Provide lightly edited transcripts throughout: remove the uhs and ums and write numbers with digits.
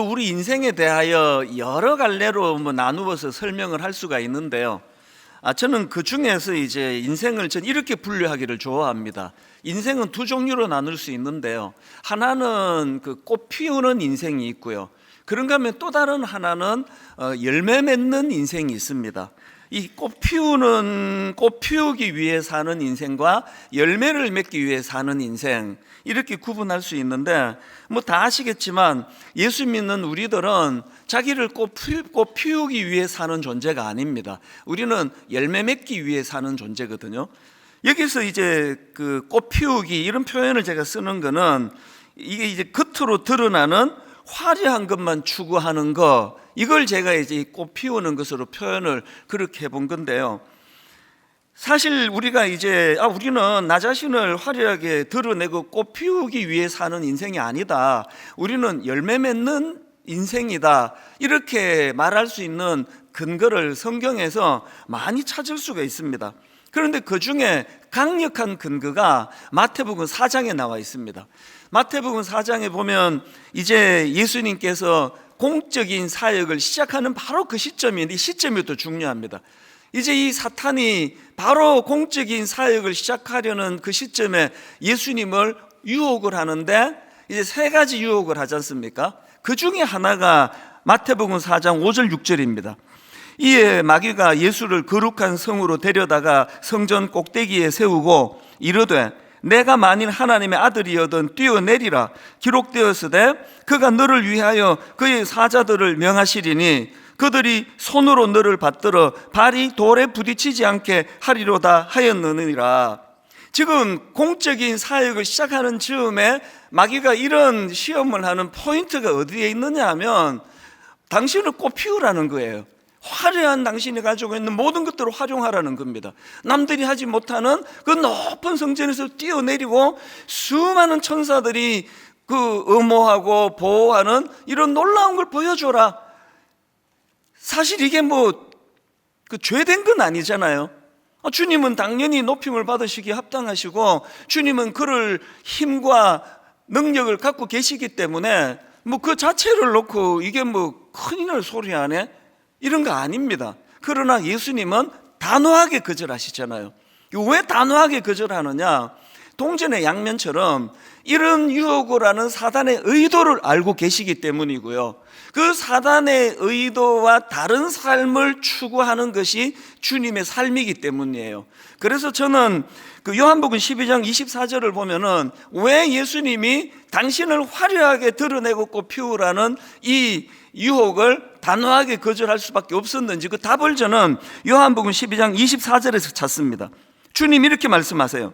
우리 인생에 대하여 여러 갈래로 나누어서 설명을 할 수가 있는데요. 저는 그 중에서 이제 인생을 이렇게 분류하기를 좋아합니다. 인생은 두 종류로 나눌 수 있는데요. 하나는 꽃 피우는 인생이 있고요. 그런가 하면 또 다른 하나는 열매 맺는 인생이 있습니다. 이 꽃 피우기 위해 사는 인생과 열매를 맺기 위해 사는 인생, 이렇게 구분할 수 있는데, 다 아시겠지만 예수 믿는 우리들은 자기를 꽃 피우기 위해 사는 존재가 아닙니다. 우리는 열매 맺기 위해 사는 존재거든요. 여기서 이제 꽃 피우기, 이런 표현을 제가 쓰는 거는 이게 이제 겉으로 드러나는 화려한 것만 추구하는 거, 이걸 제가 이제 꽃 피우는 것으로 표현을 그렇게 해본 건데요. 사실 우리가 우리는 나 자신을 화려하게 드러내고 꽃 피우기 위해 사는 인생이 아니다, 우리는 열매 맺는 인생이다, 이렇게 말할 수 있는 근거를 성경에서 많이 찾을 수가 있습니다. 그런데 그 중에 강력한 근거가 마태복음 4장에 나와 있습니다. 마태복음 4장에 보면 이제 예수님께서 공적인 사역을 시작하는 바로 그 시점인데, 이 시점이 또 중요합니다. 이제 이 사탄이 바로 공적인 사역을 시작하려는 그 시점에 예수님을 유혹을 하는데, 이제 세 가지 유혹을 하지 않습니까? 그 중에 하나가 마태복음 4장 5절 6절입니다. 이에 마귀가 예수를 거룩한 성으로 데려다가 성전 꼭대기에 세우고 이르되 내가 만일 하나님의 아들이여든 뛰어내리라, 기록되었으되 그가 너를 위하여 그의 사자들을 명하시리니 그들이 손으로 너를 받들어 발이 돌에 부딪히지 않게 하리로다 하였느니라. 지금 공적인 사역을 시작하는 즈음에 마귀가 이런 시험을 하는 포인트가 어디에 있느냐 하면, 당신을 꽃 피우라는 거예요. 화려한 당신이 가지고 있는 모든 것들을 활용하라는 겁니다. 남들이 하지 못하는 그 높은 성전에서 뛰어내리고 수많은 천사들이 엄호하고 보호하는 이런 놀라운 걸 보여줘라. 사실 이게 죄된 건 아니잖아요. 주님은 당연히 높임을 받으시기에 합당하시고, 주님은 그럴 힘과 능력을 갖고 계시기 때문에 그 자체를 놓고 이게 큰일 소리 하네, 이런 거 아닙니다. 그러나 예수님은 단호하게 거절하시잖아요. 왜 단호하게 거절하느냐? 동전의 양면처럼 이런 유혹을 하는 사단의 의도를 알고 계시기 때문이고요. 그 사단의 의도와 다른 삶을 추구하는 것이 주님의 삶이기 때문이에요. 그래서 저는 요한복음 12장 24절을 보면은 왜 예수님이 당신을 화려하게 드러내고 꽃 피우라는 이 유혹을 단호하게 거절할 수밖에 없었는지, 그 답을 저는 요한복음 12장 24절에서 찾습니다. 주님 이렇게 말씀하세요.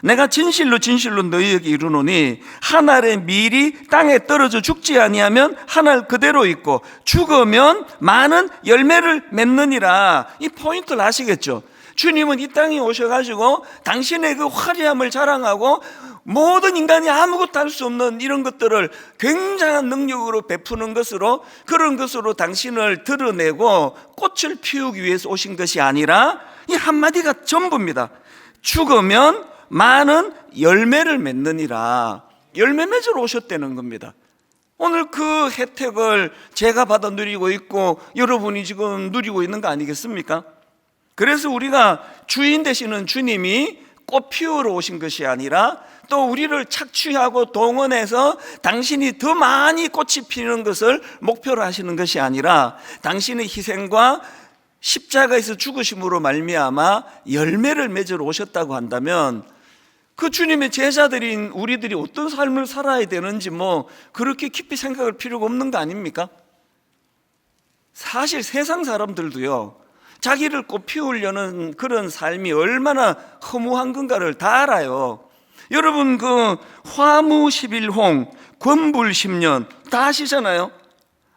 내가 진실로 진실로 너희에게 이르노니 한 알의 밀이 땅에 떨어져 죽지 아니하면 한 알 그대로 있고 죽으면 많은 열매를 맺느니라. 이 포인트를 아시겠죠? 주님은 이 땅에 오셔가지고 당신의 그 화려함을 자랑하고 모든 인간이 아무것도 할 수 없는 이런 것들을 굉장한 능력으로 베푸는 것으로, 그런 것으로 당신을 드러내고 꽃을 피우기 위해서 오신 것이 아니라, 이 한마디가 전부입니다. 죽으면 많은 열매를 맺느니라. 열매 맺으러 오셨다는 겁니다. 오늘 그 혜택을 제가 받아 누리고 있고 여러분이 지금 누리고 있는 거 아니겠습니까? 그래서 우리가 주인 되시는 주님이 꽃 피우러 오신 것이 아니라, 또 우리를 착취하고 동원해서 당신이 더 많이 꽃이 피는 것을 목표로 하시는 것이 아니라, 당신의 희생과 십자가에서 죽으심으로 말미암아 열매를 맺으러 오셨다고 한다면, 그 주님의 제자들인 우리들이 어떤 삶을 살아야 되는지 그렇게 깊이 생각할 필요가 없는 거 아닙니까? 사실 세상 사람들도요, 자기를 꽃 피우려는 그런 삶이 얼마나 허무한 건가를 다 알아요. 여러분 화무 11홍, 권불 10년 다 아시잖아요.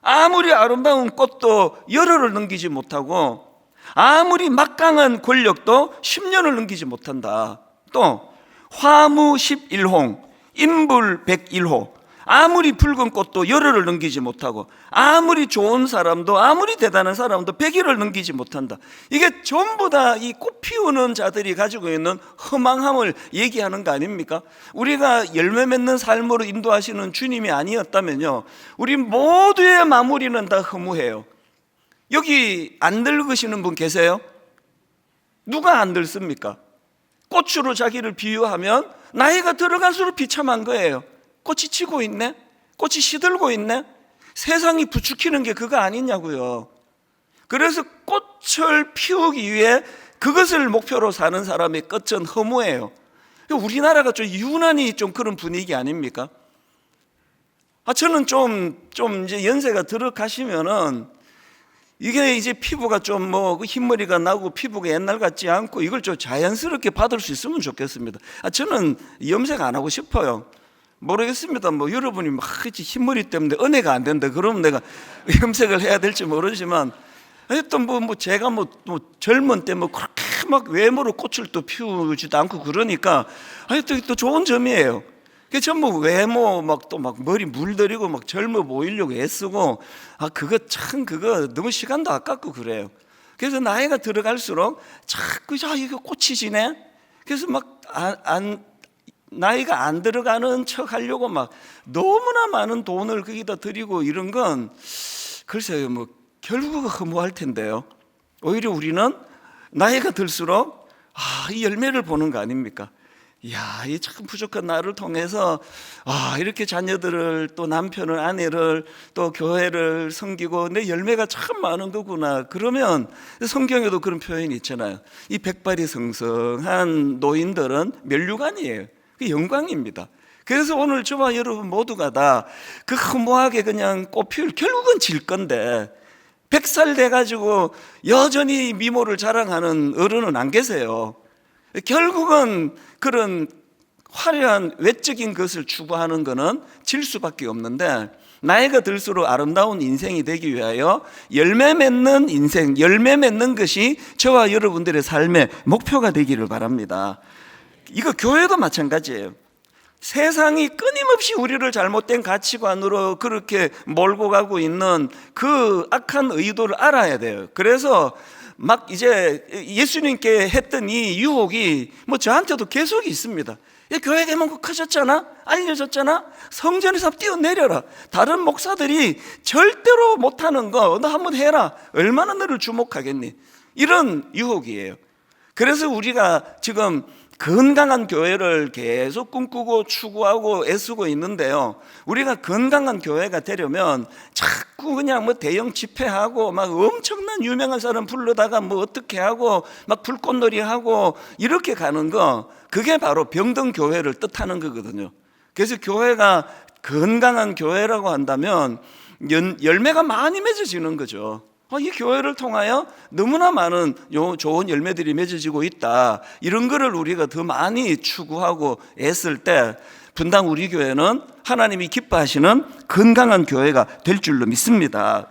아무리 아름다운 꽃도 열흘을 넘기지 못하고, 아무리 막강한 권력도 10년을 넘기지 못한다. 또 화무 11홍, 인불 101호, 아무리 붉은 꽃도 열흘을 넘기지 못하고, 아무리 좋은 사람도, 아무리 대단한 사람도 100일을 넘기지 못한다. 이게 전부 다 이 꽃 피우는 자들이 가지고 있는 허망함을 얘기하는 거 아닙니까? 우리가 열매 맺는 삶으로 인도하시는 주님이 아니었다면요, 우리 모두의 마무리는 다 허무해요. 여기 안 늙으시는 분 계세요? 누가 안 늙습니까? 꽃으로 자기를 비유하면 나이가 들어갈수록 비참한 거예요. 꽃이 지고 있네? 꽃이 시들고 있네? 세상이 부추기는 게 그거 아니냐고요. 그래서 꽃을 피우기 위해 그것을 목표로 사는 사람의 끝은 허무해요. 우리나라가 좀 유난히 좀 그런 분위기 아닙니까? 저는 좀 이제 연세가 들어가시면은 이게 이제 피부가 좀 흰머리가 나고 피부가 옛날 같지 않고 이걸 좀 자연스럽게 받을 수 있으면 좋겠습니다. 저는 염색 안 하고 싶어요. 모르겠습니다. 여러분이 막 흰머리 때문에 은혜가 안 된다 그러면 내가 염색을 해야 될지 모르지만, 또 제가 젊은 때 그렇게 막 외모로 꽃을 또 피우지도 않고 그러니까 또 좋은 점이에요. 전부 외모 또 머리 물들이고 젊어 보이려고 애쓰고, 그거 너무 시간도 아깝고 그래요. 그래서 나이가 들어갈수록 자꾸 이거 꽃이 지네. 그래서 나이가 안 들어가는 척 하려고 너무나 많은 돈을 거기다 들이고 이런 건 글쎄요, 결국은 허무할 텐데요. 오히려 우리는 나이가 들수록 이 열매를 보는 거 아닙니까? 이 참 부족한 나를 통해서 이렇게 자녀들을, 또 남편을, 아내를, 또 교회를 섬기고 내 열매가 참 많은 거구나. 그러면 성경에도 그런 표현이 있잖아요. 이 백발이 성성한 노인들은 면류관이에요. 그 영광입니다. 그래서 오늘 저와 여러분 모두가 다 그 허무하게 그냥 꽃피울, 결국은 질 건데 100살 돼가지고 여전히 미모를 자랑하는 어른은 안 계세요. 결국은 그런 화려한 외적인 것을 추구하는 것은 질 수밖에 없는데, 나이가 들수록 아름다운 인생이 되기 위하여 열매 맺는 인생, 열매 맺는 것이 저와 여러분들의 삶의 목표가 되기를 바랍니다. 이거 교회도 마찬가지예요. 세상이 끊임없이 우리를 잘못된 가치관으로 그렇게 몰고 가고 있는 그 악한 의도를 알아야 돼요. 그래서 이제 예수님께 했던 이 유혹이 저한테도 계속 있습니다. 교회 개蒙 커졌잖아, 알려졌잖아, 성전에서 뛰어내려라. 다른 목사들이 절대로 못하는 거 너 한번 해라. 얼마나 너를 주목하겠니? 이런 유혹이에요. 그래서 우리가 지금 건강한 교회를 계속 꿈꾸고 추구하고 애쓰고 있는데요, 우리가 건강한 교회가 되려면 자꾸 그냥 대형 집회하고 엄청난 유명한 사람 불러다가 어떻게 하고 불꽃놀이 하고 이렇게 가는 거, 그게 바로 병든 교회를 뜻하는 거거든요. 그래서 교회가 건강한 교회라고 한다면 열매가 많이 맺어지는 거죠. 이 교회를 통하여 너무나 많은 좋은 열매들이 맺어지고 있다, 이런 거를 우리가 더 많이 추구하고 애쓸 때 분당 우리 교회는 하나님이 기뻐하시는 건강한 교회가 될 줄로 믿습니다.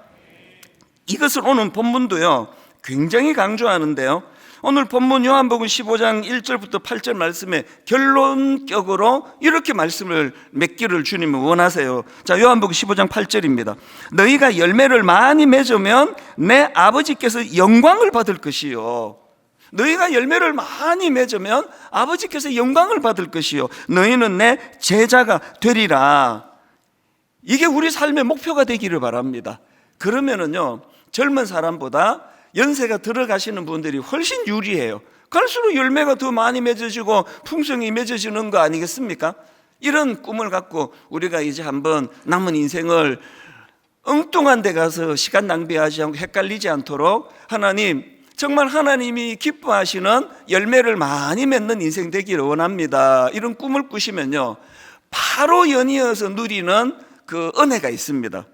이것을 오늘 본문도요 굉장히 강조하는데요, 오늘 본문 요한복음 15장 1절부터 8절 말씀에 결론격으로 이렇게 말씀을 맺기를 주님은 원하세요. 자, 요한복음 15장 8절입니다. 너희가 열매를 많이 맺으면 내 아버지께서 영광을 받을 것이요. 너희가 열매를 많이 맺으면 아버지께서 영광을 받을 것이요. 너희는 내 제자가 되리라. 이게 우리 삶의 목표가 되기를 바랍니다. 그러면은요, 젊은 사람보다 연세가 들어가시는 분들이 훨씬 유리해요. 갈수록 열매가 더 많이 맺어지고 풍성이 맺어지는 거 아니겠습니까? 이런 꿈을 갖고 우리가 이제 한번 남은 인생을 엉뚱한 데 가서 시간 낭비하지 않고 헷갈리지 않도록 하나님, 정말 하나님이 기뻐하시는 열매를 많이 맺는 인생 되기를 원합니다. 이런 꿈을 꾸시면요, 바로 연이어서 누리는 그 은혜가 있습니다.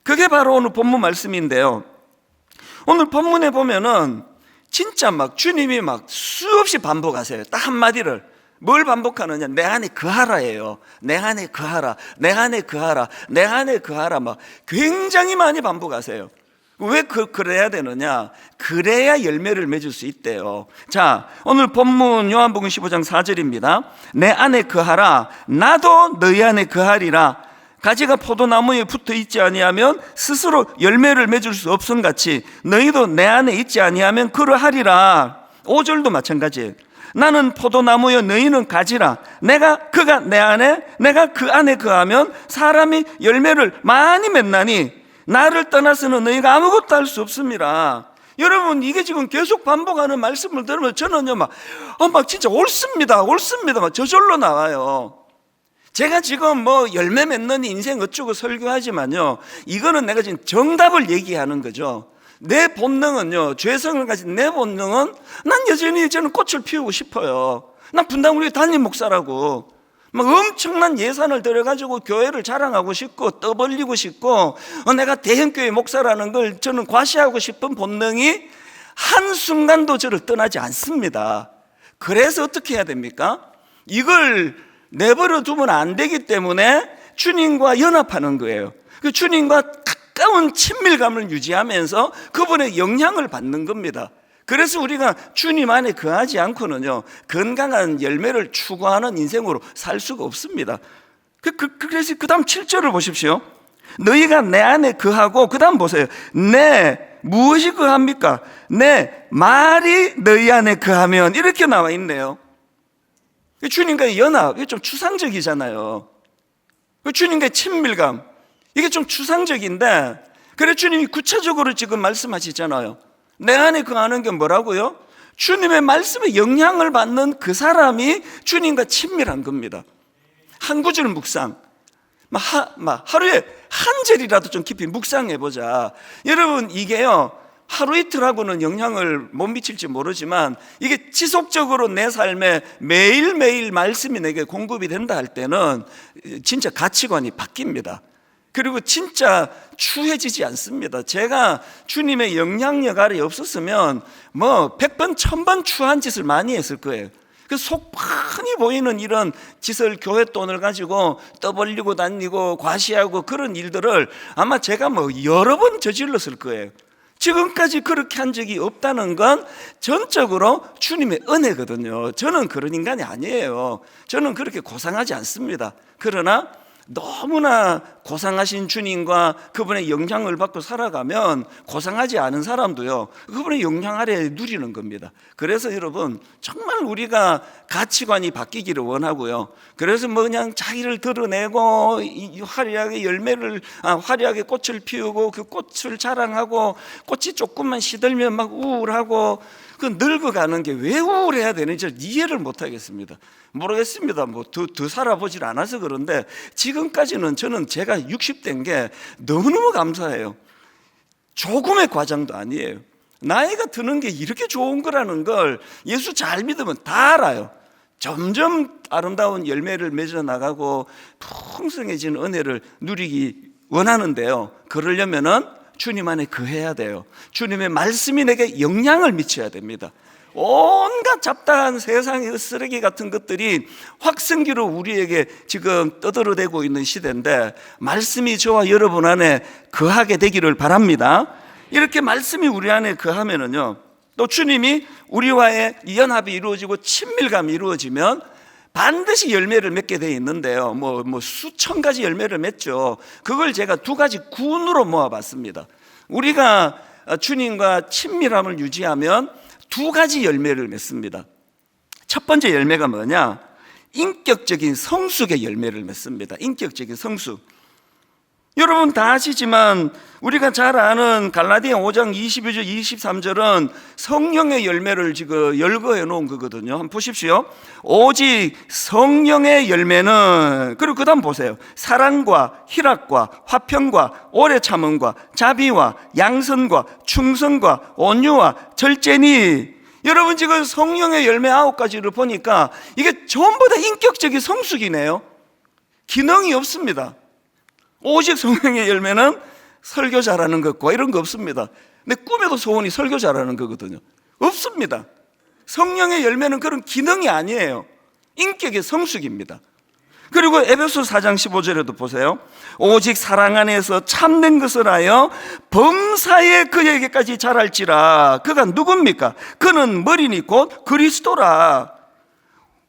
그게 바로 오늘 본문 말씀인데요, 오늘 본문에 보면은 진짜 주님이 수없이 반복하세요. 딱 한마디를. 뭘 반복하느냐? 내 안에 거하라예요. 내 안에 거하라, 내 안에 거하라, 내 안에 거하라. 굉장히 많이 반복하세요. 왜 그래야 되느냐? 그래야 열매를 맺을 수 있대요. 자, 오늘 본문 요한복음 15장 4절입니다. 내 안에 거하라, 나도 너희 안에 거하리라. 가지가 포도나무에 붙어 있지 아니하면 스스로 열매를 맺을 수 없음같이 너희도 내 안에 있지 아니하면 그러하리라. 5절도 마찬가지예요. 나는 포도나무여 너희는 가지라. 그가 내 안에 내가 그 안에 거하면 사람이 열매를 많이 맺나니 나를 떠나서는 너희가 아무것도 할 수 없습니다. 여러분, 이게 지금 계속 반복하는 말씀을 들으면 저는요 막 진짜 옳습니다 막 저절로 나와요. 제가 지금 열매 맺는 인생 어쩌고 설교하지만요, 이거는 내가 지금 정답을 얘기하는 거죠. 내 본능은요, 죄성을 가진 내 본능은 난 여전히 저는 꽃을 피우고 싶어요. 난 분당우리 담임 목사라고 막 엄청난 예산을 들여가지고 교회를 자랑하고 싶고 떠벌리고 싶고 내가 대형교회 목사라는 걸 저는 과시하고 싶은 본능이 한순간도 저를 떠나지 않습니다. 그래서 어떻게 해야 됩니까? 이걸 내버려 두면 안 되기 때문에 주님과 연합하는 거예요. 그 주님과 가까운 친밀감을 유지하면서 그분의 영향을 받는 겁니다. 그래서 우리가 주님 안에 거하지 않고는요, 건강한 열매를 추구하는 인생으로 살 수가 없습니다. 그래서 그 다음 7절을 보십시오. 너희가 내 안에 거하고, 그 다음 보세요. 무엇이 거합니까? 내 말이 너희 안에 거하면, 이렇게 나와 있네요. 주님과의 연합, 이게 좀 추상적이잖아요. 주님과의 친밀감, 이게 좀 추상적인데, 그래 주님이 구체적으로 지금 말씀하시잖아요. 내 안에 거하는 게 뭐라고요? 주님의 말씀에 영향을 받는 그 사람이 주님과 친밀한 겁니다. 한 구절 묵상, 하루에 한 절이라도 좀 깊이 묵상해보자. 여러분, 이게요, 하루 이틀하고는 영향을 못 미칠지 모르지만 이게 지속적으로 내 삶에 매일매일 말씀이 내게 공급이 된다 할 때는 진짜 가치관이 바뀝니다. 그리고 진짜 추해지지 않습니다. 제가 주님의 영향력 아래 없었으면 100번 1000번 추한 짓을 많이 했을 거예요. 그 속 뻔히 보이는 이런 짓을, 교회 돈을 가지고 떠벌리고 다니고 과시하고 그런 일들을 아마 제가 여러 번 저질렀을 거예요. 지금까지 그렇게 한 적이 없다는 건 전적으로 주님의 은혜거든요. 저는 그런 인간이 아니에요. 저는 그렇게 고상하지 않습니다. 그러나 너무나 고상하신 주님과 그분의 영향을 받고 살아가면 고상하지 않은 사람도요, 그분의 영향 아래 누리는 겁니다. 그래서 여러분, 정말 우리가 가치관이 바뀌기를 원하고요. 그래서 그냥 자기를 드러내고 화려하게 화려하게 꽃을 피우고 그 꽃을 자랑하고 꽃이 조금만 시들면 막 우울하고 그 늙어가는 게 왜 우울해야 되는지 이해를 못 하겠습니다. 모르겠습니다. 더 살아보질 않아서 그런데 지금까지는 저는 제가 60대인 게 너무너무 감사해요. 조금의 과장도 아니에요. 나이가 드는 게 이렇게 좋은 거라는 걸 예수 잘 믿으면 다 알아요. 점점 아름다운 열매를 맺어 나가고 풍성해진 은혜를 누리기 원하는데요, 그러려면은 주님 안에 거해야 돼요. 주님의 말씀이 내게 영향을 미쳐야 됩니다. 온갖 잡다한 세상의 쓰레기 같은 것들이 확성기로 우리에게 지금 떠들어대고 있는 시대인데, 말씀이 저와 여러분 안에 거하게 되기를 바랍니다. 이렇게 말씀이 우리 안에 거하면은요, 또 주님이 우리와의 연합이 이루어지고 친밀감이 이루어지면 반드시 열매를 맺게 되어 있는데요, 수천 가지 열매를 맺죠. 그걸 제가 2가지 군으로 모아봤습니다. 우리가 주님과 친밀함을 유지하면 2가지 열매를 맺습니다. 첫 번째 열매가 뭐냐? 인격적인 성숙의 열매를 맺습니다. 인격적인 성숙. 여러분 다 아시지만 우리가 잘 아는 갈라디아 5장 22절 23절은 성령의 열매를 지금 열거해 놓은 거거든요. 한번 보십시오. 오직 성령의 열매는, 그리고 그 다음 보세요. 사랑과 희락과 화평과 오래 참음과 자비와 양선과 충성과 온유와 절제니. 여러분 지금 성령의 열매 9가지를 보니까 이게 전부 다 인격적인 성숙이네요. 기능이 없습니다. 오직 성령의 열매는 설교 잘하는 것과 이런 거 없습니다. 내 꿈에도 소원이 설교 잘하는 거거든요. 없습니다. 성령의 열매는 그런 기능이 아니에요. 인격의 성숙입니다. 그리고 에베소 4장 15절에도 보세요. 오직 사랑 안에서 참된 것을 하여 범사에 그에게까지 자랄지라. 그가 누굽니까? 그는 머리니 곧 그리스도라.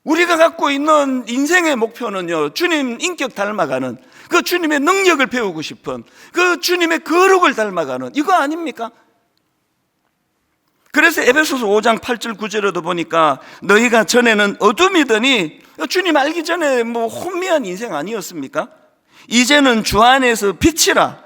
우리가 갖고 있는 인생의 목표는요, 주님 인격 닮아가는, 그 주님의 능력을 배우고 싶은, 그 주님의 거룩을 닮아가는 이거 아닙니까? 그래서 에베소서 5장 8절 9절에도 보니까 너희가 전에는 어둠이더니, 주님 알기 전에 뭐 혼미한 인생 아니었습니까? 이제는 주 안에서 빛이라.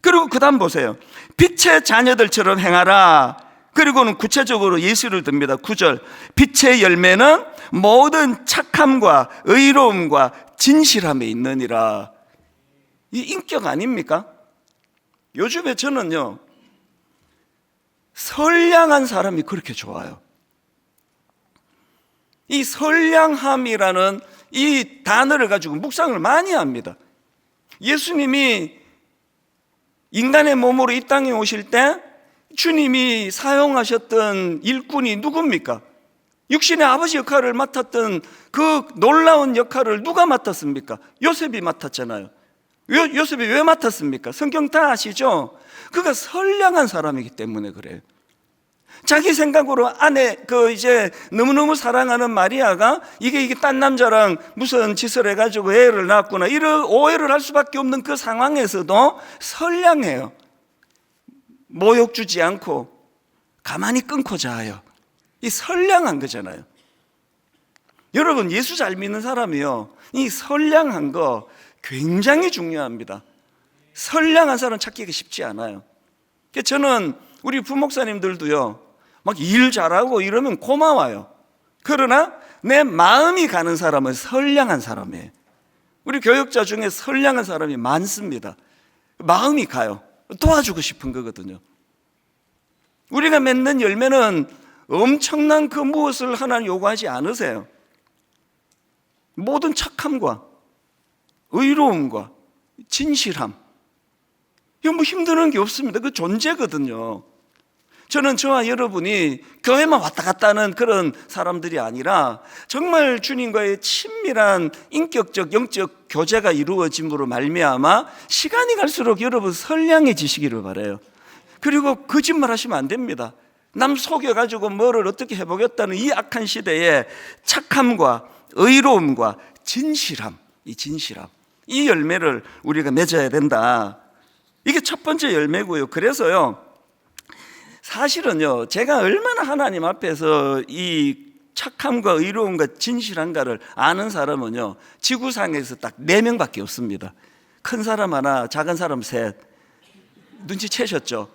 그리고 그 다음 보세요. 빛의 자녀들처럼 행하라. 그리고는 구체적으로 예시를 듭니다. 9절. 빛의 열매는 모든 착함과 의로움과 진실함에 있느니라. 이 인격 아닙니까? 요즘에 저는요, 선량한 사람이 그렇게 좋아요. 이 선량함이라는 이 단어를 가지고 묵상을 많이 합니다. 예수님이 인간의 몸으로 이 땅에 오실 때 주님이 사용하셨던 일꾼이 누굽니까? 육신의 아버지 역할을 맡았던 그 놀라운 역할을 누가 맡았습니까? 요셉이 맡았잖아요. 요셉이 왜 맡았습니까? 성경 다 아시죠? 그가 선량한 사람이기 때문에 그래요. 자기 생각으로 아내 이제 너무너무 사랑하는 마리아가 이게 딴 남자랑 무슨 짓을 해가지고 애를 낳았구나, 이런 오해를 할 수밖에 없는 그 상황에서도 선량해요. 모욕 주지 않고 가만히 끊고 자요. 이 선량한 거잖아요. 여러분, 예수 잘 믿는 사람이요, 이 선량한 거 굉장히 중요합니다. 선량한 사람 찾기가 쉽지 않아요. 저는 우리 부목사님들도요, 막 일 잘하고 이러면 고마워요. 그러나 내 마음이 가는 사람은 선량한 사람이에요. 우리 교역자 중에 선량한 사람이 많습니다. 마음이 가요. 도와주고 싶은 거거든요. 우리가 맺는 열매는 엄청난 그 무엇을 하나는 요구하지 않으세요. 모든 착함과 의로움과 진실함, 이거 뭐 힘드는 게 없습니다. 그 존재거든요. 저는 저와 여러분이 교회만 왔다 갔다 하는 그런 사람들이 아니라 정말 주님과의 친밀한 인격적 영적 교제가 이루어짐으로 말미암아 시간이 갈수록 여러분 선량해지시기를 바라요. 그리고 거짓말 하시면 안 됩니다. 남 속여가지고 뭐를 어떻게 해보겠다는 이 악한 시대에 착함과 의로움과 진실함, 이 열매를 우리가 맺어야 된다. 이게 첫 번째 열매고요. 그래서요, 사실은요, 제가 얼마나 하나님 앞에서 이 착함과 의로움과 진실한가를 아는 사람은요, 지구상에서 딱 4명밖에 없습니다. 큰 사람 하나, 작은 사람 셋. 눈치채셨죠?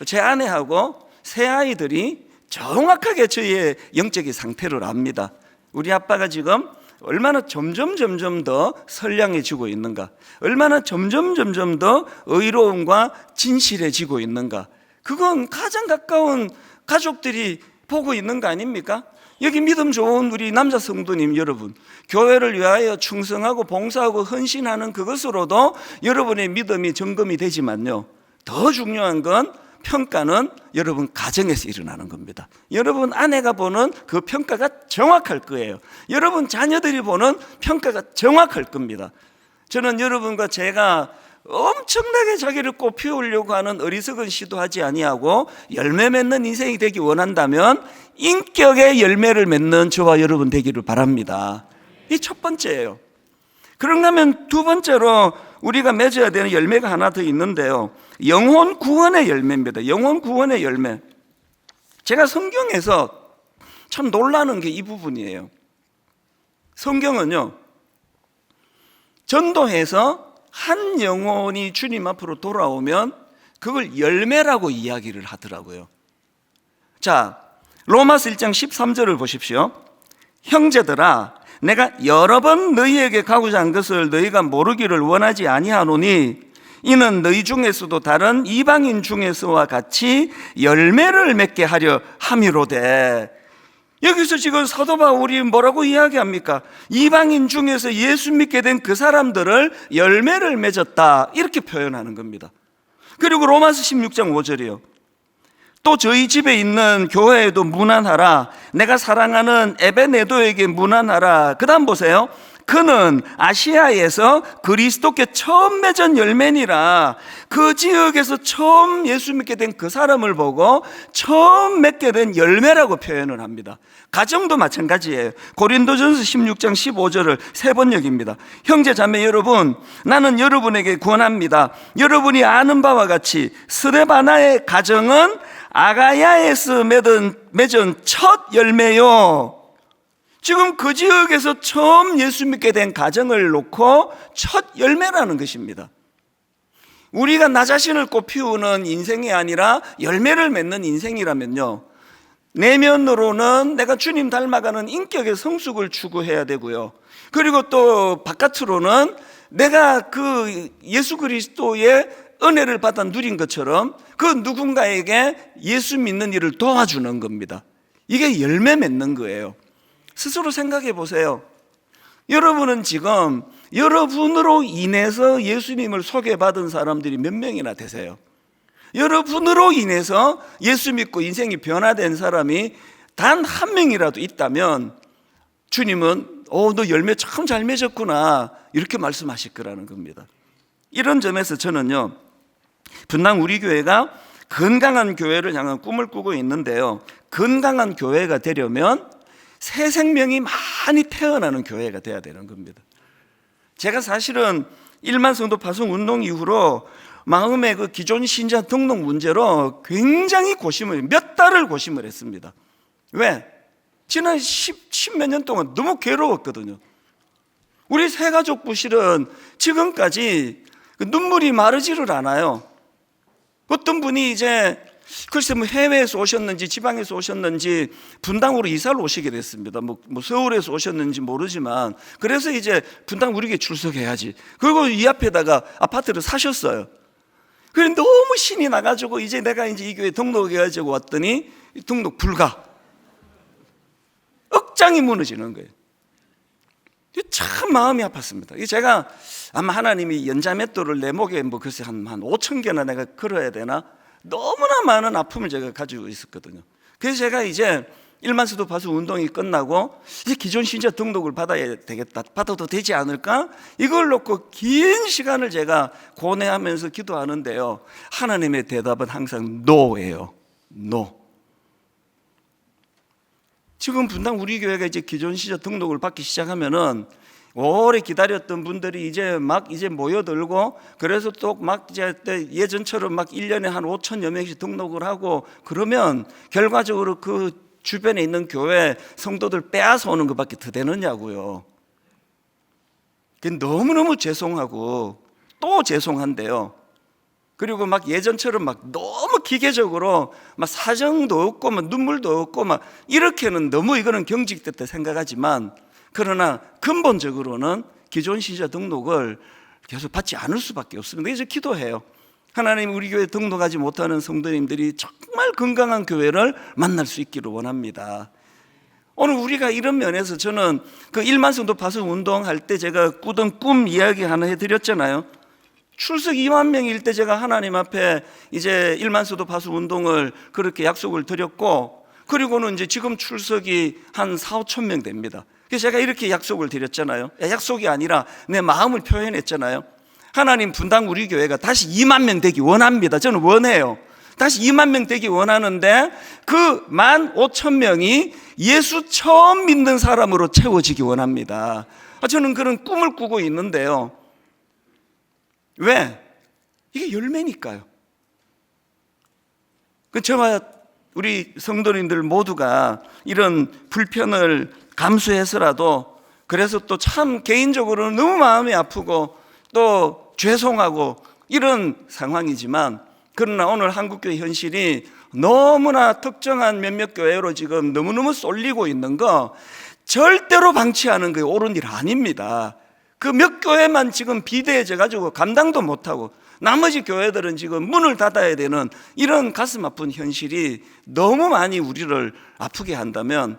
제 아내하고 세 아이들이 정확하게 저의 영적인 상태를 압니다. 우리 아빠가 지금 얼마나 점점 더 선량해지고 있는가, 얼마나 점점 더 의로움과 진실해지고 있는가, 그건 가장 가까운 가족들이 보고 있는 거 아닙니까? 여기 믿음 좋은 우리 남자 성도님 여러분, 교회를 위하여 충성하고 봉사하고 헌신하는 그것으로도 여러분의 믿음이 점검이 되지만요, 더 중요한 건 평가는 여러분 가정에서 일어나는 겁니다. 여러분 아내가 보는 그 평가가 정확할 거예요. 여러분 자녀들이 보는 평가가 정확할 겁니다. 저는 여러분과 제가 엄청나게 자기를 꽃피우려고 하는 어리석은 시도하지 아니하고 열매 맺는 인생이 되기 원한다면 인격의 열매를 맺는 저와 여러분 되기를 바랍니다. 이 첫 번째예요. 그런가 하면 두 번째로 우리가 맺어야 되는 열매가 하나 더 있는데요, 영혼 구원의 열매입니다. 영혼 구원의 열매. 제가 성경에서 참 놀라는 게 이 부분이에요. 성경은요, 전도해서 한 영혼이 주님 앞으로 돌아오면 그걸 열매라고 이야기를 하더라고요. 자, 로마서 1장 13절을 보십시오. 형제들아, 내가 여러 번 너희에게 가고자 한 것을 너희가 모르기를 원하지 아니하노니 이는 너희 중에서도 다른 이방인 중에서와 같이 열매를 맺게 하려 함이로되. 여기서 지금 사도 바울이 뭐라고 이야기합니까? 이방인 중에서 예수 믿게 된 그 사람들을 열매를 맺었다, 이렇게 표현하는 겁니다. 그리고 로마서 16장 5절이요. 또 저희 집에 있는 교회에도 문안하라. 내가 사랑하는 에베네도에게 문안하라. 그 다음 보세요. 그는 아시아에서 그리스도께 처음 맺은 열매니라. 그 지역에서 처음 예수 믿게 된 그 사람을 보고 처음 맺게 된 열매라고 표현을 합니다. 가정도 마찬가지예요. 고린도전서 16장 15절을 세 번 읽습니다. 형제 자매 여러분, 나는 여러분에게 권합니다. 여러분이 아는 바와 같이 스데바나의 가정은 아가야에서 맺은 첫 열매요. 지금 그 지역에서 처음 예수 믿게 된 가정을 놓고 첫 열매라는 것입니다. 우리가 나 자신을 꽃피우는 인생이 아니라 열매를 맺는 인생이라면요, 내면으로는 내가 주님 닮아가는 인격의 성숙을 추구해야 되고요, 그리고 또 바깥으로는 내가 그 예수 그리스도의 은혜를 받아 누린 것처럼 그 누군가에게 예수 믿는 일을 도와주는 겁니다. 이게 열매 맺는 거예요. 스스로 생각해 보세요. 여러분은 지금 여러분으로 인해서 예수님을 소개받은 사람들이 몇 명이나 되세요? 여러분으로 인해서 예수 믿고 인생이 변화된 사람이 단 한 명이라도 있다면 주님은 너 열매 참 잘 맺었구나 이렇게 말씀하실 거라는 겁니다. 이런 점에서 저는요, 분당 우리 교회가 건강한 교회를 향한 꿈을 꾸고 있는데요, 건강한 교회가 되려면 새 생명이 많이 태어나는 교회가 돼야 되는 겁니다. 제가 사실은 1만 성도 파송 운동 이후로 마음의 그 기존 신자 등록 문제로 굉장히 몇 달을 고심을 했습니다. 왜? 지난 10몇 년 동안 너무 괴로웠거든요. 우리 새가족 부실은 지금까지 눈물이 마르지를 않아요. 어떤 분이 이제 글쎄 해외에서 오셨는지 지방에서 오셨는지 분당으로 이사를 오시게 됐습니다. 서울에서 오셨는지 모르지만, 그래서 이제 분당 우리 교회 출석해야지. 그리고 이 앞에다가 아파트를 사셨어요. 그런데 너무 신이 나가지고 이제 내가 이제 이 교회 등록해가지고 왔더니 등록 불가. 억장이 무너지는 거예요. 참 마음이 아팠습니다. 제가 아마 하나님이 연자맷돌을 내 목에 글쎄 한 5천 개나 내가 걸어야 되나? 너무나 많은 아픔을 제가 가지고 있었거든요. 그래서 제가 이제 1만 수도 파수 운동이 끝나고 이제 기존 신자 등록을 받아야 되겠다, 받아도 되지 않을까? 이걸 놓고 긴 시간을 제가 고뇌하면서 기도하는데요, 하나님의 대답은 항상 노예요. 노. 지금 분당 우리 교회가 이제 기존 신자 등록을 받기 시작하면은 오래 기다렸던 분들이 이제 모여들고, 그래서 또 이제 예전처럼 1년에 한 5천여 명씩 등록을 하고 그러면 결과적으로 그 주변에 있는 교회 성도들 빼앗아 오는 것밖에 더 되느냐고요. 너무너무 죄송하고 또 죄송한데요. 그리고 예전처럼 너무 기계적으로 사정도 없고 눈물도 없고 이렇게는 너무 이거는 경직됐다 생각하지만, 그러나 근본적으로는 기존 신자 등록을 계속 받지 않을 수밖에 없습니다. 그래서 기도해요. 하나님, 우리 교회 등록하지 못하는 성도님들이 정말 건강한 교회를 만날 수 있기를 원합니다. 오늘 우리가 이런 면에서 저는 그 1만 성도 파송 운동할 때 제가 꾸던 꿈 이야기 하나 해드렸잖아요. 출석 2만 명일 때 제가 하나님 앞에 이제 1만 성도 파송 운동을 그렇게 약속을 드렸고, 그리고는 이제 지금 출석이 한 4, 5천 명 됩니다. 그래서 제가 이렇게 약속을 드렸잖아요. 약속이 아니라 내 마음을 표현했잖아요. 하나님, 분당 우리 교회가 다시 2만 명 되기 원합니다. 저는 원해요. 다시 2만 명 되기 원하는데 그 15,000명이 예수 처음 믿는 사람으로 채워지기 원합니다. 저는 그런 꿈을 꾸고 있는데요. 왜? 이게 열매니까요. 저와 우리 성도님들 모두가 이런 불편을 감수해서라도, 그래서 또 참 개인적으로는 너무 마음이 아프고 또 죄송하고 이런 상황이지만, 그러나 오늘 한국교회 현실이 너무나 특정한 몇몇 교회로 지금 너무너무 쏠리고 있는 거 절대로 방치하는 게 옳은 일 아닙니다. 그 몇 교회만 지금 비대해져 가지고 감당도 못하고 나머지 교회들은 지금 문을 닫아야 되는 이런 가슴 아픈 현실이 너무 많이 우리를 아프게 한다면,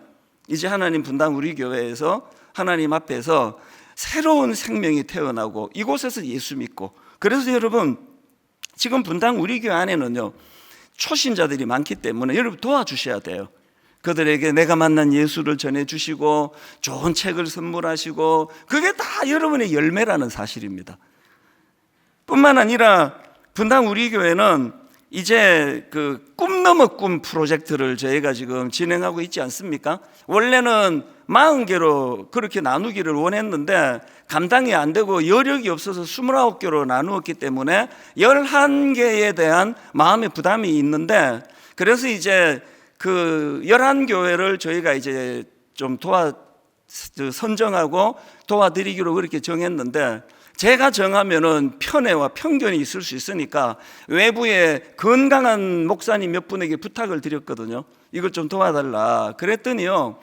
이제 하나님 분당 우리 교회에서 하나님 앞에서 새로운 생명이 태어나고 이곳에서 예수 믿고, 그래서 여러분 지금 분당 우리 교회 안에는요 초신자들이 많기 때문에 여러분 도와주셔야 돼요. 그들에게 내가 만난 예수를 전해주시고 좋은 책을 선물하시고, 그게 다 여러분의 열매라는 사실입니다. 뿐만 아니라 분당 우리 교회는 이제 그 꿈 넘어 꿈 프로젝트를 저희가 지금 진행하고 있지 않습니까? 원래는 40개로 그렇게 나누기를 원했는데 감당이 안 되고 여력이 없어서 29개로 나누었기 때문에 11개에 대한 마음의 부담이 있는데, 그래서 이제 그 11교회를 저희가 이제 좀 선정하고 도와드리기로 그렇게 정했는데, 제가 정하면은 편애와 편견이 있을 수 있으니까 외부에 건강한 목사님 몇 분에게 부탁을 드렸거든요. 이걸 좀 도와달라. 그랬더니요,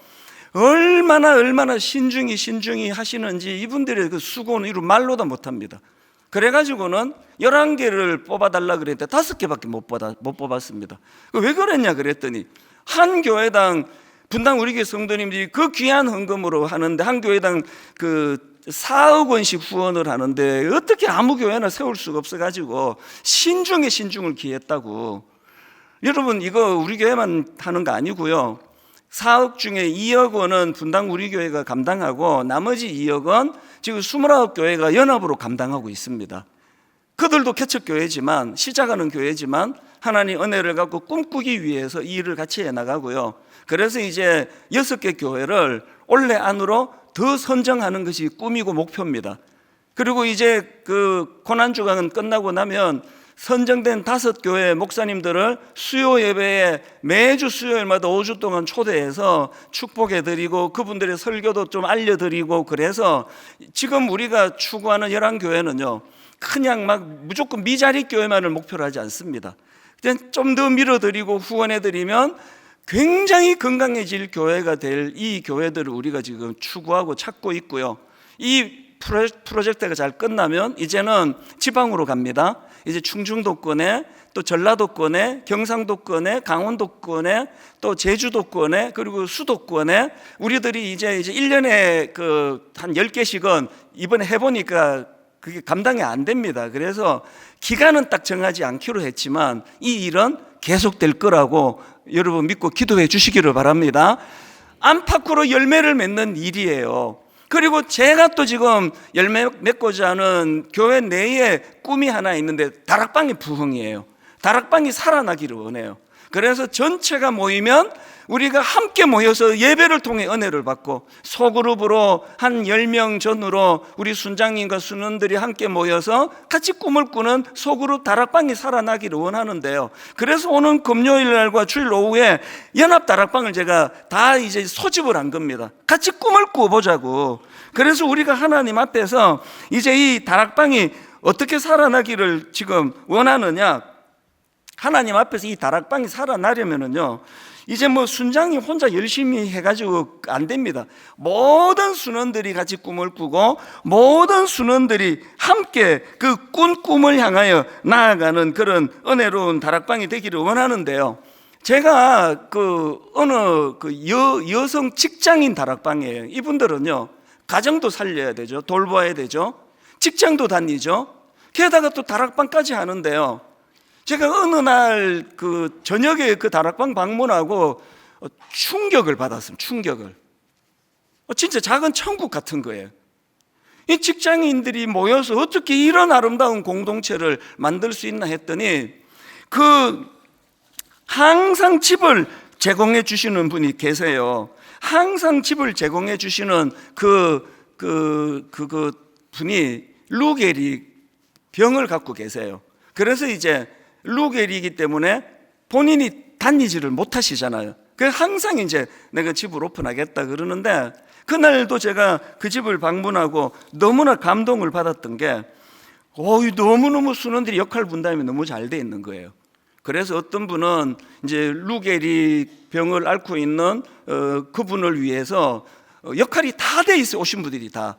얼마나 신중히 하시는지 이분들의 그 수고는 이루 말로도 못합니다. 그래가지고는 11개를 뽑아달라 그랬는데 5개밖에 못 뽑았습니다. 왜 그랬냐 그랬더니, 한 교회당 분당 우리 교회 성도님들이 그 귀한 헌금으로 하는데 한 교회당 그 4억 원씩 후원을 하는데 어떻게 아무 교회나 세울 수가 없어가지고 신중에 신중을 기했다고. 여러분, 이거 우리 교회만 하는 거 아니고요, 4억 중에 2억 원은 분당 우리 교회가 감당하고 나머지 2억 원 지금 29교회가 연합으로 감당하고 있습니다. 그들도 개척교회지만, 시작하는 교회지만 하나님 은혜를 갖고 꿈꾸기 위해서 이 일을 같이 해나가고요. 그래서 이제 6개 교회를 올해 안으로 더 선정하는 것이 꿈이고 목표입니다. 그리고 이제 그 고난주간은 끝나고 나면 선정된 5교회 목사님들을 수요 예배에 매주 수요일마다 5주 동안 초대해서 축복해드리고 그분들의 설교도 좀 알려드리고, 그래서 지금 우리가 추구하는 11교회는요 그냥 막 무조건 미자리 교회만을 목표로 하지 않습니다. 좀 더 밀어드리고 후원해드리면 굉장히 건강해질 교회가 될 이 교회들을 우리가 지금 추구하고 찾고 있고요. 이 프로젝트가 잘 끝나면 이제는 지방으로 갑니다. 이제 충청도권에, 또 전라도권에, 경상도권에, 강원도권에, 또 제주도권에, 그리고 수도권에 우리들이 이제 1년에 한 10개씩은 이번에 해보니까 그게 감당이 안 됩니다. 그래서 기간은 딱 정하지 않기로 했지만 이 일은 계속될 거라고 여러분 믿고 기도해 주시기를 바랍니다. 안팎으로 열매를 맺는 일이에요. 그리고 제가 또 지금 열매 맺고자 하는 교회 내에 꿈이 하나 있는데 다락방의 부흥이에요. 다락방이 살아나기를 원해요. 그래서 전체가 모이면 우리가 함께 모여서 예배를 통해 은혜를 받고, 소그룹으로 한 10명 전후로 우리 순장님과 순원들이 함께 모여서 같이 꿈을 꾸는 소그룹 다락방이 살아나기를 원하는데요. 그래서 오는 금요일 날과 주일 오후에 연합 다락방을 제가 다 이제 소집을 한 겁니다. 같이 꿈을 꾸어보자고. 그래서 우리가 하나님 앞에서 이제 이 다락방이 어떻게 살아나기를 지금 원하느냐, 하나님 앞에서 이 다락방이 살아나려면은요, 이제 뭐 순장님 혼자 열심히 해가지고 안 됩니다. 모든 순원들이 같이 꿈을 꾸고 모든 순원들이 함께 그 꾼 꿈을 향하여 나아가는 그런 은혜로운 다락방이 되기를 원하는데요. 제가 어느 여성 직장인 다락방이에요. 이분들은요, 가정도 살려야 되죠. 돌봐야 되죠. 직장도 다니죠. 게다가 또 다락방까지 하는데요. 제가 어느 날 저녁에 그 다락방 방문하고 충격을 받았습니다. 충격을. 진짜 작은 천국 같은 거예요. 이 직장인들이 모여서 어떻게 이런 아름다운 공동체를 만들 수 있나 했더니, 항상 집을 제공해 주시는 분이 계세요. 항상 집을 제공해 주시는 분이 루게리 병을 갖고 계세요. 그래서 이제 루게리이기 때문에 본인이 다니지를 못하시잖아요. 그래서 항상 이제 내가 집을 오픈하겠다 그러는데, 그날도 제가 그 집을 방문하고 너무나 감동을 받았던 게, 너무너무 순원들이 역할 분담이 너무 잘 돼 있는 거예요. 그래서 어떤 분은 이제 루게리 병을 앓고 있는 그분을 위해서 역할이 다 돼 있어요. 오신 분들이 다.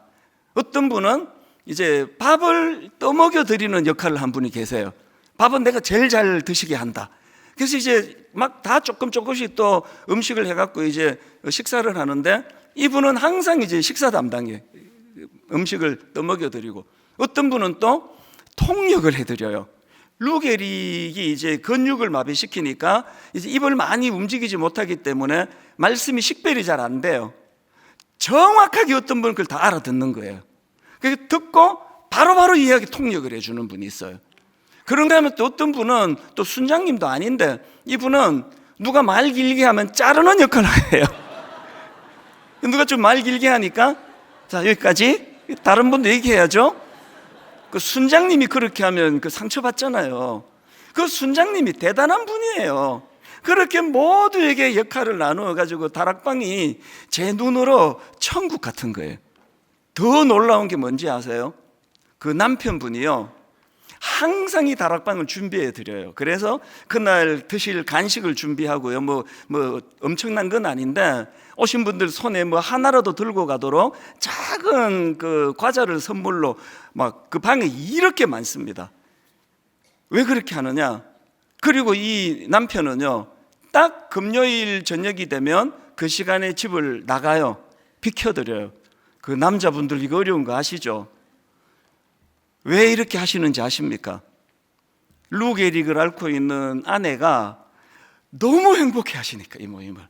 어떤 분은 이제 밥을 떠먹여 드리는 역할을 한 분이 계세요. 밥은 내가 제일 잘 드시게 한다. 그래서 이제 막 다 조금씩 또 음식을 해갖고 이제 식사를 하는데, 이분은 항상 이제 식사 담당이에요. 음식을 떠먹여 드리고, 어떤 분은 또 통역을 해드려요. 루게릭이 이제 근육을 마비시키니까 이제 입을 많이 움직이지 못하기 때문에 말씀이 식별이 잘 안 돼요. 정확하게 어떤 분은 그걸 다 알아듣는 거예요. 그래서 듣고 바로바로 이야기 통역을 해주는 분이 있어요. 그런가 하면 또 어떤 분은 또 순장님도 아닌데 이분은 누가 말 길게 하면 자르는 역할을 해요. 누가 좀 말 길게 하니까 자 여기까지, 다른 분도 얘기해야죠. 그 순장님이 그렇게 하면 그 상처받잖아요. 그 순장님이 대단한 분이에요. 그렇게 모두에게 역할을 나누어 가지고 다락방이 제 눈으로 천국 같은 거예요. 더 놀라운 게 뭔지 아세요? 그 남편분이요, 항상 이 다락방을 준비해 드려요. 그래서 그날 드실 간식을 준비하고요. 뭐 엄청난 건 아닌데 오신 분들 손에 뭐 하나라도 들고 가도록 작은 그 과자를 선물로 막 그 방에 이렇게 많습니다. 왜 그렇게 하느냐? 그리고 이 남편은요, 딱 금요일 저녁이 되면 그 시간에 집을 나가요. 비켜드려요. 그 남자분들 이거 어려운 거 아시죠? 왜 이렇게 하시는지 아십니까? 루게릭을 앓고 있는 아내가 너무 행복해 하시니까, 이 모임을.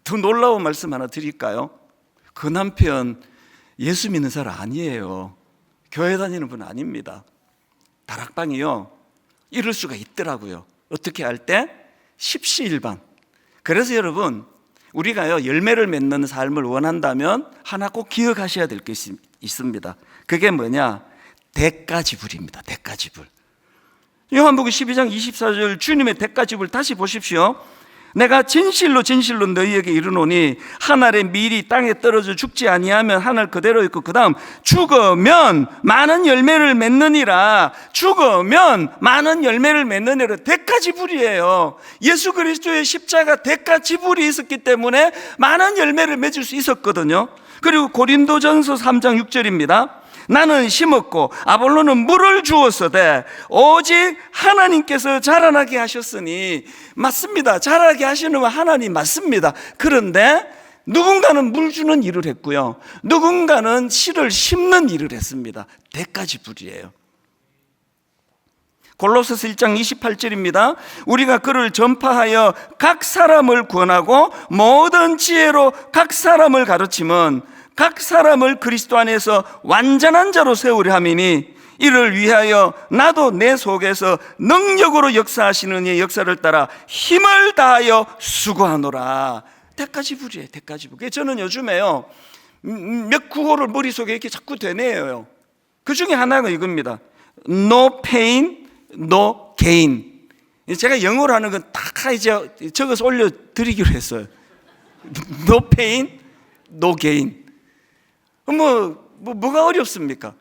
더 놀라운 말씀 하나 드릴까요? 그 남편 예수 믿는 사람 아니에요. 교회 다니는 분 아닙니다. 다락방이요, 이럴 수가 있더라고요. 어떻게 할 때? 십시일반. 그래서 여러분, 우리가요 열매를 맺는 삶을 원한다면 하나 꼭 기억하셔야 될 게 있습니다. 그게 뭐냐? 대가지불입니다. 대가지불. 요한복음 12장 24절 주님의 대가지불 다시 보십시오. 내가 진실로 진실로 너희에게 이르노니 한 알의 밀이 땅에 떨어져 죽지 아니하면 한 알 그대로 있고 그 다음 죽으면 많은 열매를 맺느니라. 죽으면 많은 열매를 맺느니라. 대가지불이에요. 예수 그리스도의 십자가 대가지불이 있었기 때문에 많은 열매를 맺을 수 있었거든요. 그리고 고린도전서 3장 6절입니다. 나는 심었고 아볼로는 물을 주었으되 오직 하나님께서 자라나게 하셨으니. 맞습니다. 자라게 하시는 건 하나님 맞습니다. 그런데 누군가는 물 주는 일을 했고요, 누군가는 씨를 심는 일을 했습니다. 대가지불이에요. 골로새서 1장 28절입니다. 우리가 그를 전파하여 각 사람을 구원하고 모든 지혜로 각 사람을 가르치면 각 사람을 그리스도 안에서 완전한 자로 세우려 함이니 이를 위하여 나도 내 속에서 능력으로 역사하시는 이의 역사를 따라 힘을 다하여 수고하노라. 대가지불이에요. 대가지불. 저는 요즘에요 몇 구호를 머릿속에 이렇게 자꾸 되뇌어요. 그 중에 하나가 이겁니다. No pain, no gain. 제가 영어로 하는 건 다 이제 적어서 올려드리기로 했어요. No pain, no gain. 뭐가 어렵습니까?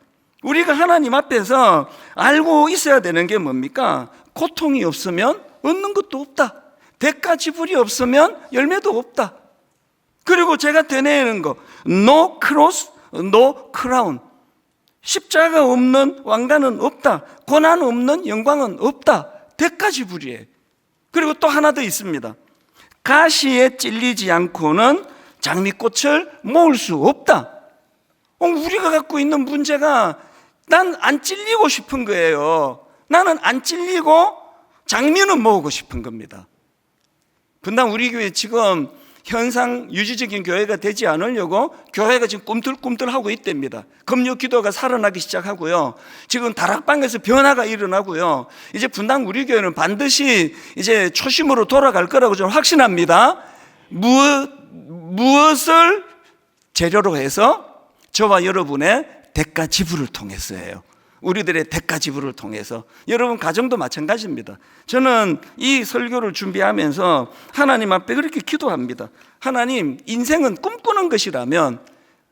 우리가 하나님 앞에서 알고 있어야 되는 게 뭡니까? 고통이 없으면 얻는 것도 없다. 대가지불이 없으면 열매도 없다. 그리고 제가 되뇌는 거, no cross, no crown. 십자가 없는 왕관은 없다. 고난 없는 영광은 없다. 대가지불이에요. 그리고 또 하나 더 있습니다. 가시에 찔리지 않고는 장미꽃을 모을 수 없다. 우리가 갖고 있는 문제가 난 안 찔리고 싶은 거예요. 나는 안 찔리고 장미는 모으고 싶은 겁니다. 분당 우리 교회 지금 현상 유지적인 교회가 되지 않으려고 교회가 지금 꿈틀꿈틀하고 있답니다. 금요 기도가 살아나기 시작하고요, 지금 다락방에서 변화가 일어나고요, 이제 분당 우리 교회는 반드시 이제 초심으로 돌아갈 거라고 저는 확신합니다. 무엇을 재료로 해서? 저와 여러분의 대가지불을 통해서예요. 우리들의 대가지불을 통해서. 여러분 가정도 마찬가지입니다. 저는 이 설교를 준비하면서 하나님 앞에 그렇게 기도합니다. 하나님, 인생은 꿈꾸는 것이라면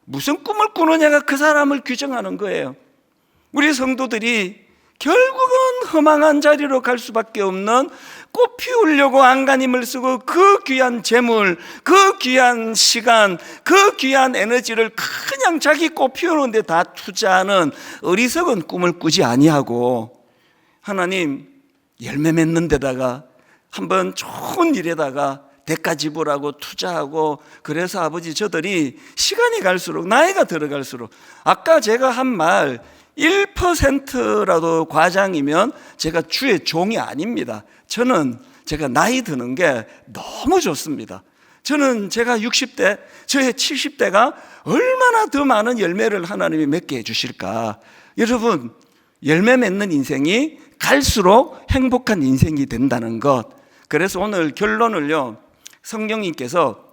무슨 꿈을 꾸느냐가 그 사람을 규정하는 거예요. 우리 성도들이 결국은 허망한 자리로 갈 수밖에 없는, 꽃 피우려고 안간힘을 쓰고 그 귀한 재물, 그 귀한 시간, 그 귀한 에너지를 그냥 자기 꽃 피우는 데 다 투자하는 어리석은 꿈을 꾸지 아니하고, 하나님 열매 맺는 데다가 한번 좋은 일에다가 대가지불하고 투자하고, 그래서 아버지 저들이 시간이 갈수록, 나이가 들어갈수록, 아까 제가 한 말, 1%라도 과장이면 제가 주의 종이 아닙니다. 저는 제가 나이 드는 게 너무 좋습니다. 저는 제가 60대, 저의 70대가 얼마나 더 많은 열매를 하나님이 맺게 해주실까. 여러분, 열매 맺는 인생이 갈수록 행복한 인생이 된다는 것. 그래서 오늘 결론을요, 성령님께서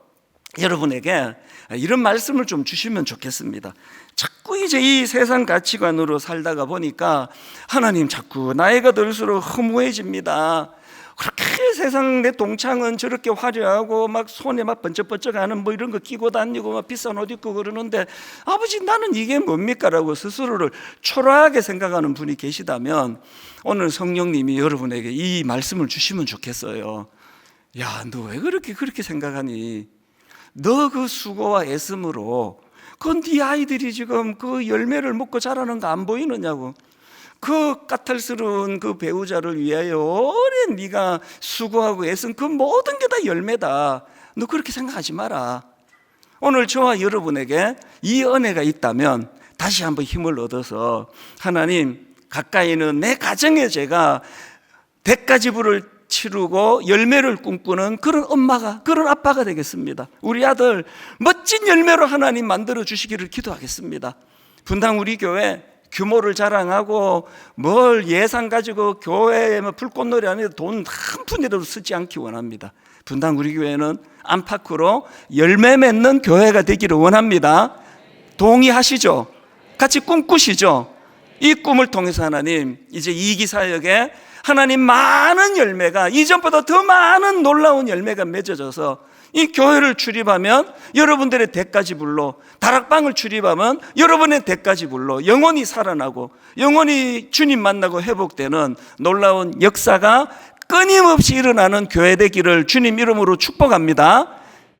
여러분에게 이런 말씀을 좀 주시면 좋겠습니다. 자꾸 이제 이 세상 가치관으로 살다가 보니까 하나님 자꾸 나이가 들수록 허무해집니다. 그렇게 세상 내 동창은 저렇게 화려하고 막 손에 막 번쩍번쩍하는 뭐 이런 거 끼고 다니고 막 비싼 옷 입고 그러는데 아버지 나는 이게 뭡니까? 라고 스스로를 초라하게 생각하는 분이 계시다면 오늘 성령님이 여러분에게 이 말씀을 주시면 좋겠어요. 야, 너 왜 그렇게 생각하니? 너 그 수고와 애씀으로 그 네 아이들이 지금 그 열매를 먹고 자라는 거 안 보이느냐고. 그 까탈스러운 그 배우자를 위하여 오랜 네가 수고하고 애쓴 그 모든 게 다 열매다. 너 그렇게 생각하지 마라. 오늘 저와 여러분에게 이 은혜가 있다면 다시 한번 힘을 얻어서 하나님, 가까이는 내 가정에 제가 대가지불을 치르고 열매를 꿈꾸는 그런 엄마가, 그런 아빠가 되겠습니다. 우리 아들 멋진 열매로 하나님 만들어 주시기를 기도하겠습니다. 분당 우리 교회 규모를 자랑하고 뭘 예산 가지고 교회에 불꽃놀이 하는데 돈 한 푼이라도 쓰지 않기 원합니다. 분당 우리 교회는 안팎으로 열매 맺는 교회가 되기를 원합니다. 동의하시죠? 같이 꿈꾸시죠? 이 꿈을 통해서 하나님, 이제 이기사역에 하나님 많은 열매가, 이전보다 더 많은 놀라운 열매가 맺어져서 이 교회를 출입하면 여러분들의 대가지불로, 다락방을 출입하면 여러분의 대가지불로 영혼이 살아나고 영혼이 주님 만나고 회복되는 놀라운 역사가 끊임없이 일어나는 교회 되기를 주님 이름으로 축복합니다.